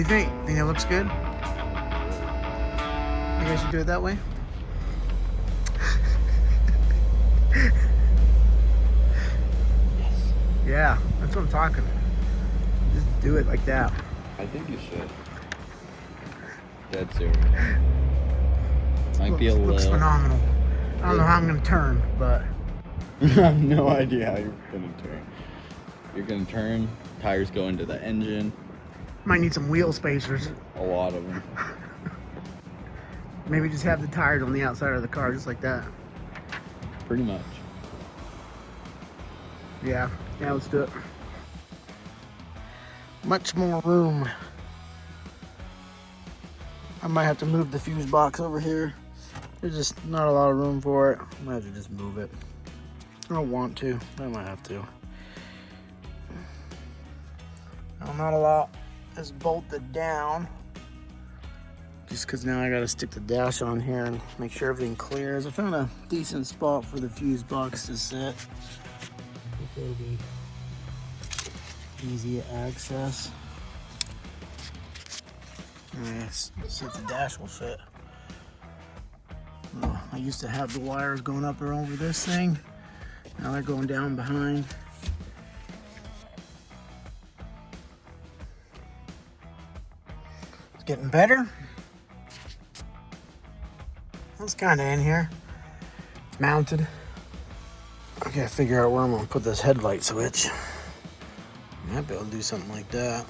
you think? Think that looks good? Think I should do it that way? Yes. Yeah, that's what I'm talking. Just do it like that. I think you should. Dead serious. Might be a little. Looks phenomenal. I don't know how I'm gonna turn, but I have no idea how you're gonna turn. You're gonna turn. Tires go into the engine. might need some wheel spacers. A lot of them. Maybe just have the tires on the outside of the car, just like that. Pretty much. Yeah, let's do it. Much more room. I might have to move the fuse box over here. There's just not a lot of room for it. I might have to just move it. I don't want to, I might have to. Now, not a lot is bolted down. Just because now I gotta stick the dash on here and make sure everything clears. I found a decent spot for the fuse box to sit. It'll be easy access. Yes, see if the dash will fit. Well, I used to have the wires going up or over this thing. Now they're going down behind. It's getting better. It's kind of in here. It's mounted. I gotta figure out where I'm gonna put this headlight switch. Might be able to do something like that.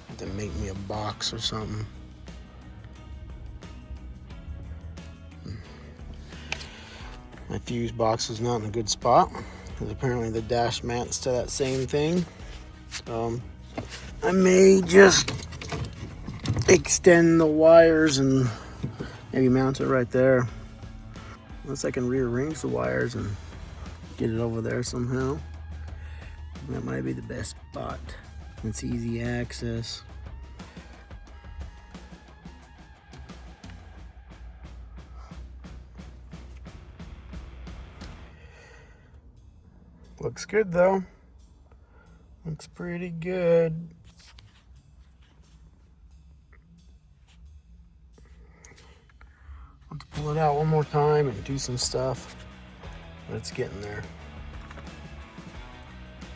Have to make me a box or something. My fuse box is not in a good spot because apparently the dash mounts to that same thing. So I may just extend the wires and maybe mount it right there. Unless I can rearrange the wires and get it over there somehow. That might be the best spot. It's easy access. Looks good though. Looks pretty good. I'll have to pull it out one more time and do some stuff. But it's getting there.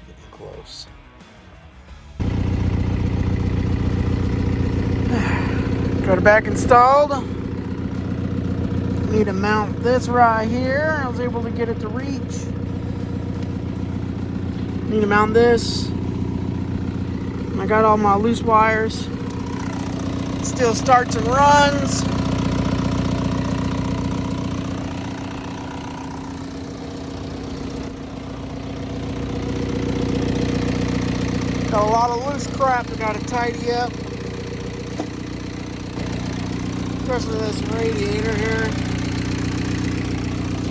Getting close. Got it back installed. Need to mount this right here. I was able to get it to reach. Need to mount this. I got all my loose wires. It still starts and runs. Got a lot of loose crap I gotta tidy up. Especially this radiator here.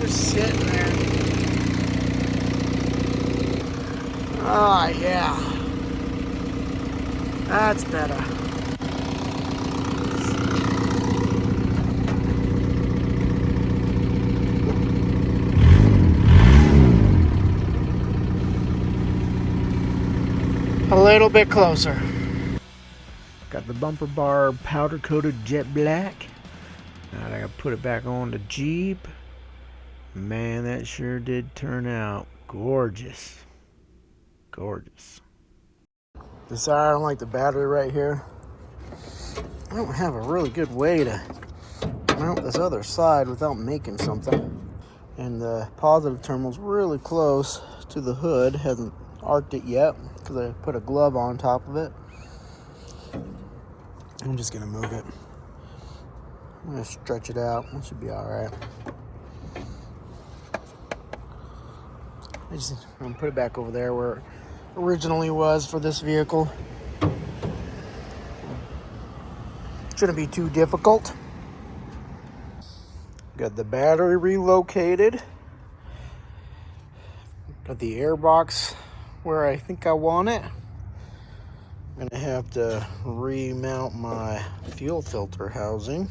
Just sitting there. Oh yeah. That's better. A little bit closer. Got the bumper bar powder coated jet black. Now I gotta put it back on the Jeep. Man, that sure did turn out gorgeous. Gorgeous. Decided I don't like the battery right here. I don't have a really good way to mount this other side without making something. And the positive terminal's really close to the hood. Hasn't arced it yet because I put a glove on top of it. I'm just gonna move it. I'm gonna stretch it out. It should be all right. I'm gonna put it back over there where it originally was for this vehicle. Shouldn't be too difficult. Got the battery relocated. Got the air box where I think I want it. I'm gonna have to remount my fuel filter housing.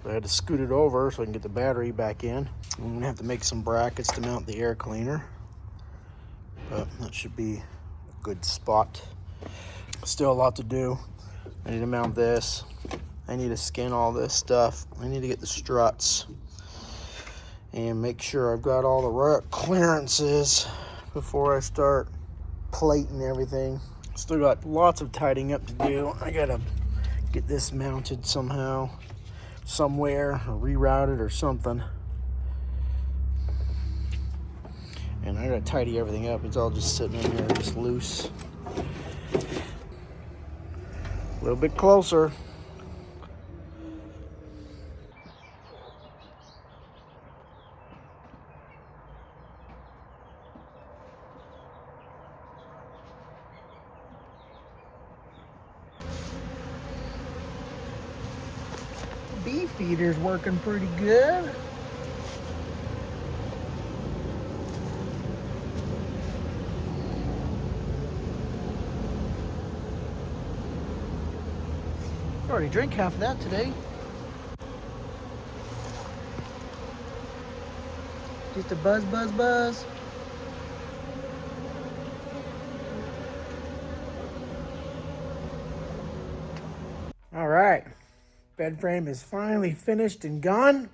I had to scoot it over so I can get the battery back in. I'm gonna have to make some brackets to mount the air cleaner. But that should be a good spot. Still a lot to do. I need to mount this. I need to skin all this stuff. I need to get the struts and make sure I've got all the right clearances before I start plating everything. Still got lots of tidying up to do. I gotta get this mounted somehow, somewhere, or reroute it or something. And I gotta tidy everything up. It's all just sitting in here, just loose. A little bit closer. Beef feeder's working pretty good. Already drank half of that today. Just a buzz, buzz, buzz. All right, bed frame is finally finished and gone.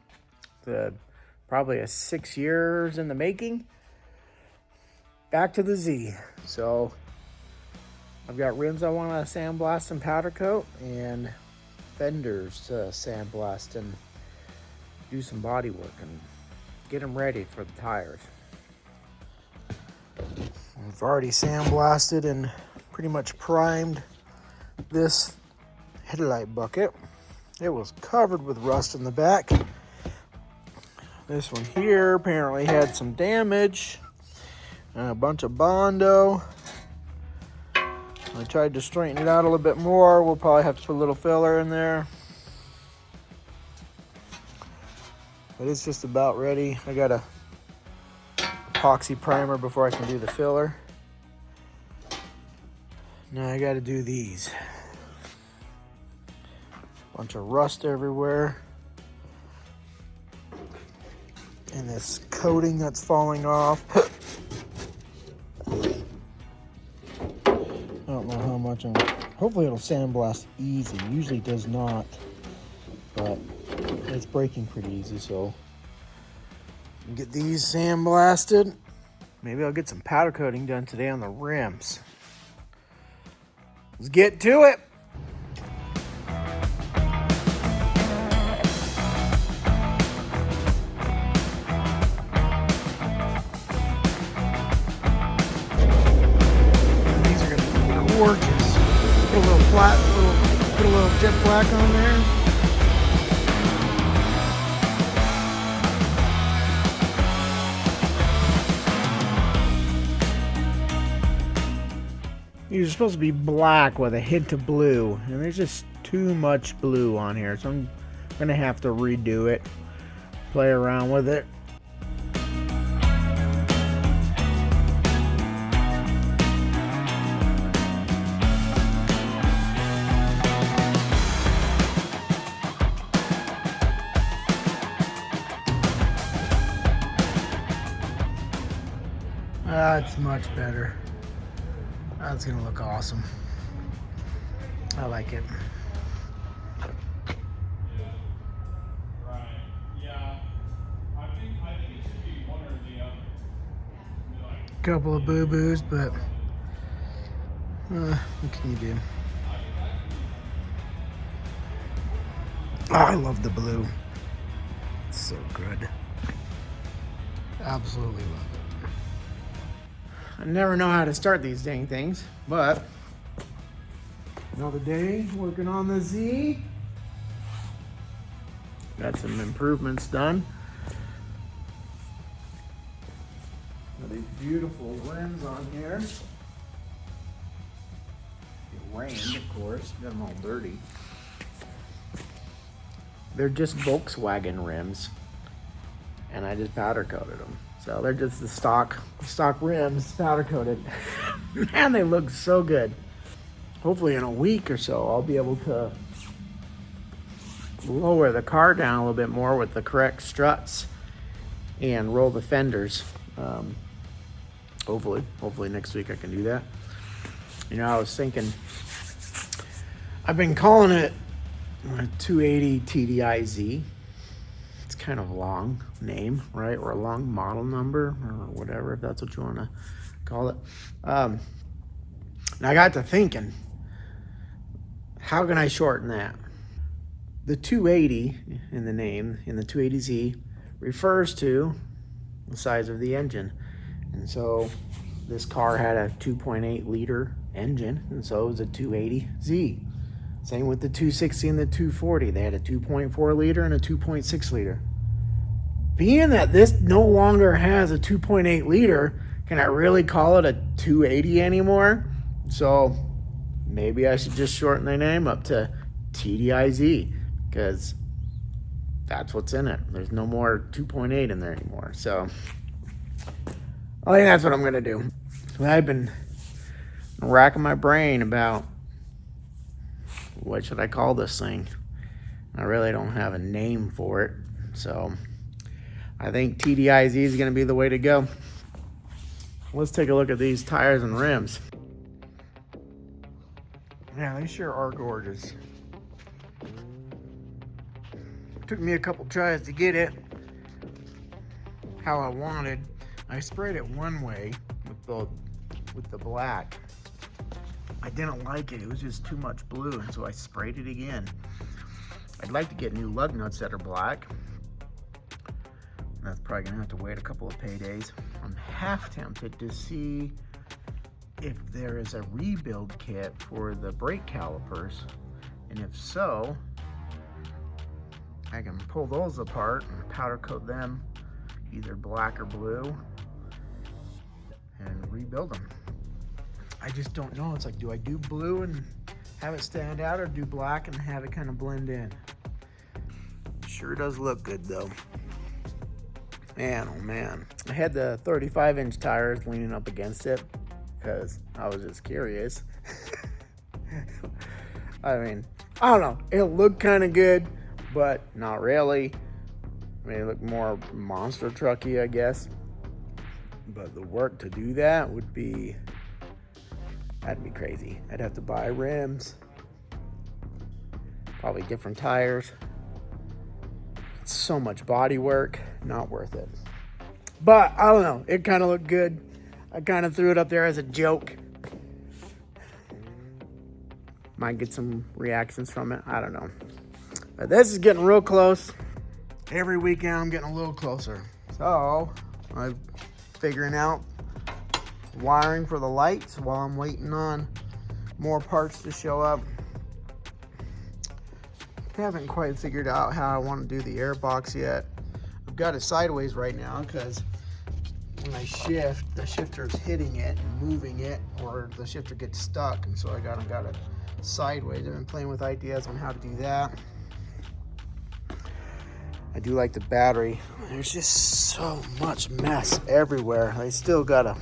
Probably 6 years in the making. Back to the Z. So I've got rims I want to sandblast and powder coat, and fenders to sandblast and do some body work and get them ready for the tires. I've already sandblasted and pretty much primed this headlight bucket. It was covered with rust in the back. This one here apparently had some damage and a bunch of Bondo. I tried to straighten it out a little bit more. We'll probably have to put a little filler in there. But it's just about ready. I got a epoxy primer before I can do the filler. Now I got to do these. Bunch of rust everywhere. And this coating that's falling off. I don't know how much hopefully it'll sandblast easy. Usually does not, but it's breaking pretty easy, so get these sandblasted. Maybe I'll get some powder coating done today on the rims. Let's get to it. Gorgeous. Put a little put a little jet black on there. These are supposed to be black with a hint of blue, and there's just too much blue on here, so I'm gonna have to redo it, play around with it. That's much better. That's gonna look awesome. I like it. Couple of boo-boos, but what can you do? Oh, I love the blue. It's so good. Absolutely love it. I never know how to start these dang things, but another day working on the Z. Got some improvements done. Got these beautiful rims on here. It rained, of course. Got them all dirty. They're just Volkswagen rims, and I just powder coated them. So they're just the stock rims, powder coated. Man, they look so good. Hopefully in a week or so, I'll be able to lower the car down a little bit more with the correct struts and roll the fenders. Hopefully next week I can do that. You know, I was thinking, I've been calling it a 280 TDI-Z. It's kind of a long name, right? Or a long model number or whatever, if that's what you want to call it. And I got to thinking, how can I shorten that? The 280 in the name, in the 280Z, refers to the size of the engine. And so this car had a 2.8 liter engine, and so it was a 280Z. Same with the 260 and the 240. They had a 2.4 liter and a 2.6 liter. Being that this no longer has a 2.8 liter, can I really call it a 280 anymore? So maybe I should just shorten the name up to TDI-Z, because that's what's in it. There's no more 2.8 in there anymore. So I think that's what I'm gonna do. So I've been racking my brain about what should I call this thing. I really don't have a name for it. So I think TDI-Z is gonna be the way to go. Let's take a look at these tires and rims. Yeah, they sure are gorgeous. Took me a couple tries to get it how I wanted. I sprayed it one way with the black. I didn't like it. It was just too much blue, and so I sprayed it again. I'd like to get new lug nuts that are black. That's probably gonna have to wait a couple of paydays. I'm half tempted to see if there is a rebuild kit for the brake calipers, and if so, I can pull those apart and powder coat them either black or blue and rebuild them. I just don't know. It's like, do I do blue and have it stand out, or do black and have it kind of blend in? Sure does look good though. Man, oh man. I had the 35-inch tires leaning up against it because I was just curious. I mean, I don't know. It looked kind of good, but not really. I mean, it looked more monster trucky, I guess. But the work to do that would be, that'd be crazy. I'd have to buy rims, probably different tires. So much body work, not worth it. But I don't know, it kind of looked good. I kind of threw it up there as a joke. Might get some reactions from it, I don't know. But this is getting real close. Every weekend I'm getting a little closer. So I'm figuring out wiring for the lights while I'm waiting on more parts to show up. I haven't quite figured out how I want to do the air box yet. I've got it sideways right now because when I shift, the shifter's hitting it and moving it, or the shifter gets stuck, and so I got it sideways. I've been playing with ideas on how to do that. I do like the battery. There's just so much mess everywhere. I still gotta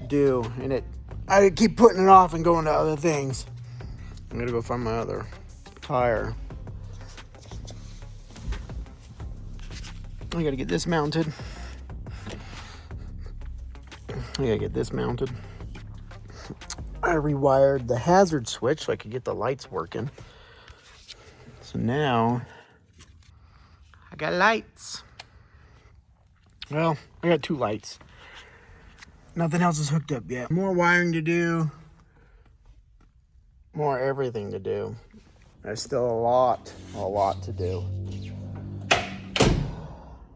do, and I keep putting it off and going to other things. I'm gonna go find my other tire. I gotta get this mounted. I rewired the hazard switch so I could get the lights working. So now I got lights. Well, I got 2 lights. Nothing else is hooked up yet. More wiring to do. More everything to do. There's still a lot to do.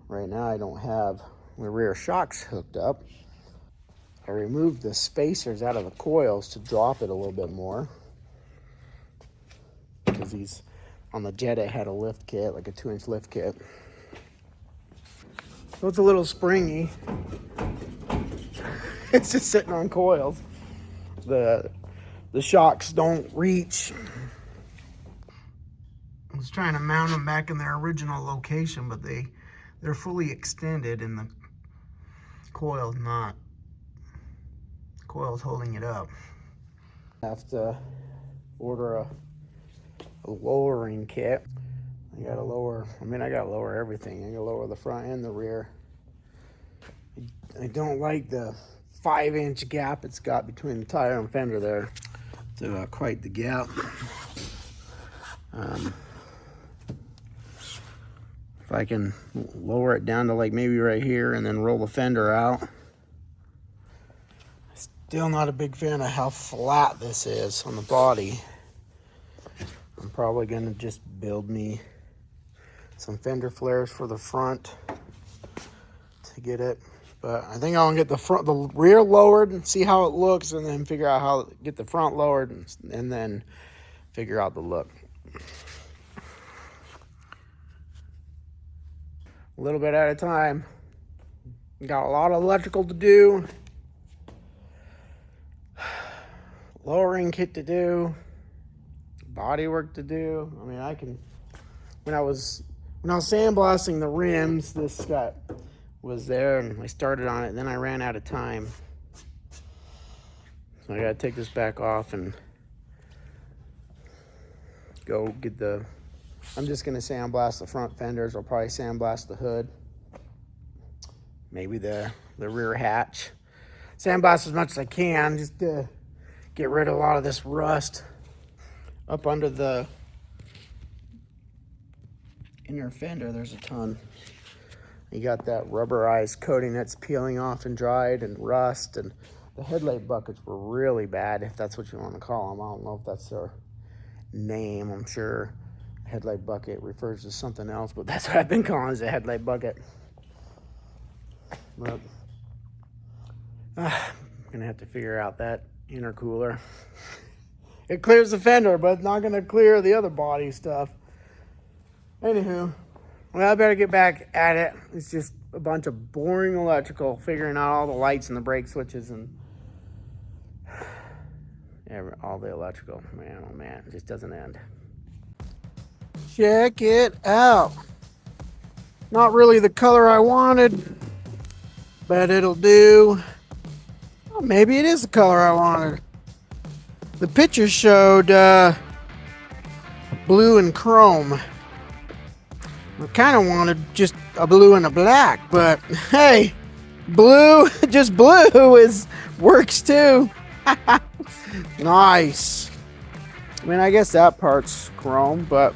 Right now I don't have the rear shocks hooked up. I removed the spacers out of the coils to drop it a little bit more, because these on the Jetta had a lift kit, like a 2-inch lift kit. So it's a little springy. It's just sitting on coils. The shocks don't reach. I was trying to mount them back in their original location, but they're fully extended and the coil's not. The coil's holding it up. I have to order a lowering kit. I gotta lower everything. I gotta lower the front and the rear. I don't like the 5-inch gap it's got between the tire and fender there. So quite the gap. If I can lower it down to like maybe right here and then roll the fender out. Still not a big fan of how flat this is on the body. I'm probably gonna just build me some fender flares for the front to get it. But I think I'll get the rear lowered and see how it looks, and then figure out how to get the front lowered and then figure out the look. A little bit at a time. Got a lot of electrical to do. Lowering kit to do. Body work to do. I mean, I can. When I was sandblasting the rims, this guy was there, and I started on it. And then I ran out of time, so I gotta take this back off and go get the. I'm just gonna sandblast the front fenders. I'll probably sandblast the hood, maybe the rear hatch. Sandblast as much as I can, just to get rid of a lot of this rust up under the inner fender. There's a ton. You got that rubberized coating that's peeling off and dried, and rust, and the headlight buckets were really bad, if that's what you want to call them. I don't know if that's their name. I'm sure headlight bucket refers to something else, but that's what I've been calling, is a headlight bucket. But I'm gonna have to figure out that intercooler. It clears the fender, but it's not gonna clear the other body stuff. Anywho, well, I better get back at it. It's just a bunch of boring electrical, figuring out all the lights and the brake switches and all the electrical. Man, oh man, it just doesn't end. Check it out. Not really the color I wanted, but it'll do. Well, maybe it is the color I wanted. The picture showed blue and chrome. I kind of wanted just a blue and a black, but hey, blue, just blue works too. Nice. I mean, I guess that part's chrome, but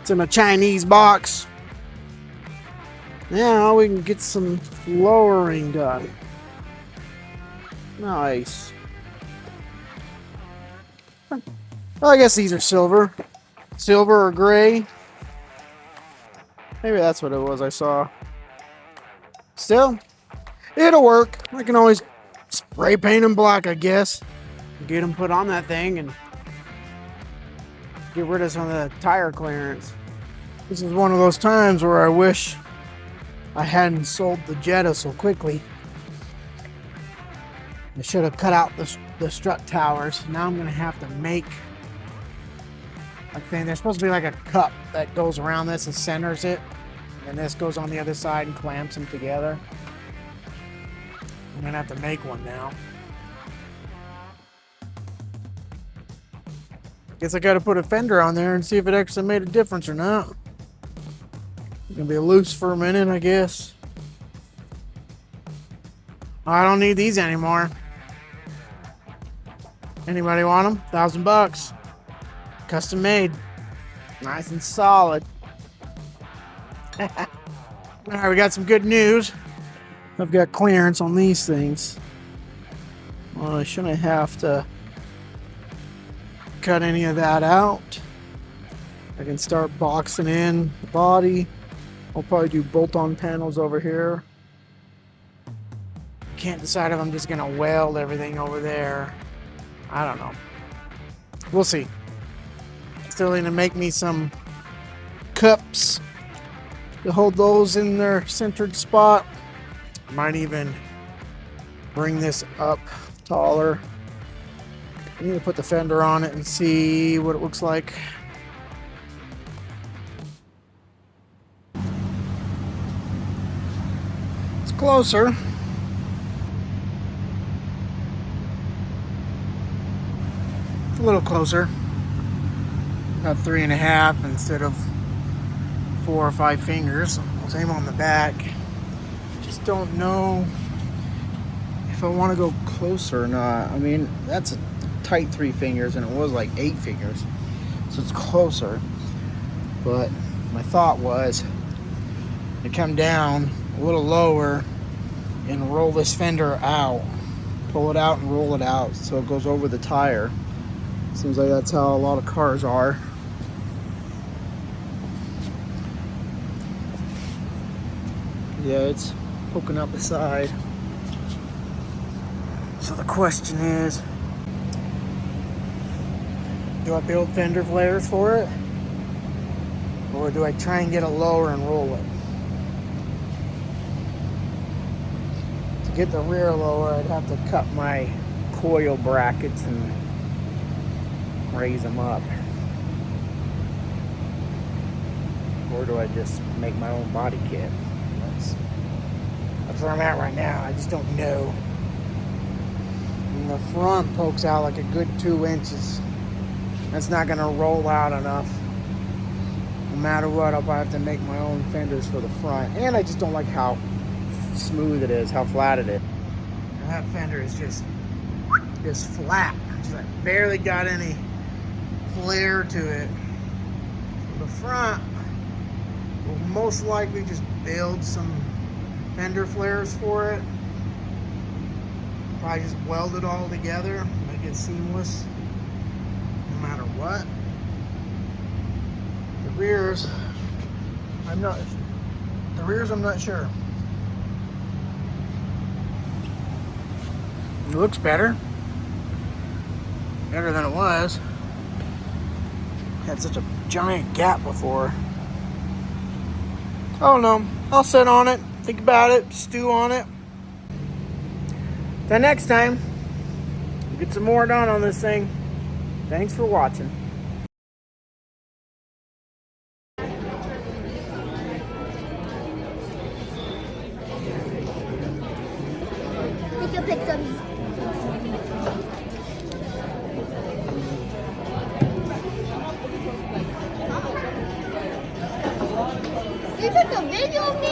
it's in a Chinese box. Now we can get some lowering done. Nice. Well, I guess these are silver. Silver or gray. Maybe that's what it was I saw. Still, it'll work. I can always spray paint them black, I guess. Get them put on that thing and get rid of some of the tire clearance. This is one of those times where I wish I hadn't sold the Jetta so quickly. I should have cut out the strut towers. Now I'm gonna have to make a thing. There's supposed to be like a cup that goes around this and centers it, and this goes on the other side and clamps them together. I'm gonna have to make one now. Guess I gotta put a fender on there and see if it actually made a difference or not. It's gonna be loose for a minute, I guess. I don't need these anymore. Anybody want them? $1,000. Custom made. Nice and solid. Alright, we got some good news. I've got clearance on these things. Well, I shouldn't have to cut any of that out. I can start boxing in the body. I'll probably do bolt-on panels over here. Can't decide if I'm just gonna weld everything over there. I don't know. We'll see. Still need to make me some cups to hold those in their centered spot. Might even bring this up taller. I need to put the fender on it and see what it looks like. It's closer. It's a little closer. Got 3.5 instead of 4 or 5 fingers. Same on the back. Just don't know if if I want to go closer or not. I mean, that's a tight 3 fingers, and it was like 8 fingers, so it's closer. But my thought was to come down a little lower and roll this fender out, pull it out and roll it out so it goes over the tire. Seems like that's how a lot of cars are. Yeah, it's poking out the side. So the question is, do I build fender flares for it? Or do I try and get it lower and roll it? To get the rear lower, I'd have to cut my coil brackets and raise them up. Or do I just make my own body kit? That's where I'm at right now. I just don't know. And the front pokes out like a good 2 inches. That's not gonna roll out enough. No matter what, I'll probably have to make my own fenders for the front. And I just don't like how smooth it is, how flat it is. And that fender is just flat. Just like barely got any flare to it. So the front will most likely just build some fender flares for it. Probably just weld it all together, make it seamless no matter what. The rears, I'm not sure. It looks better than it was. Had such a giant gap before. I don't know. I'll sit on it, think about it, stew on it. Then next time, we'll get some more done on this thing. Thanks for watching. Take a picture. You took a video of me?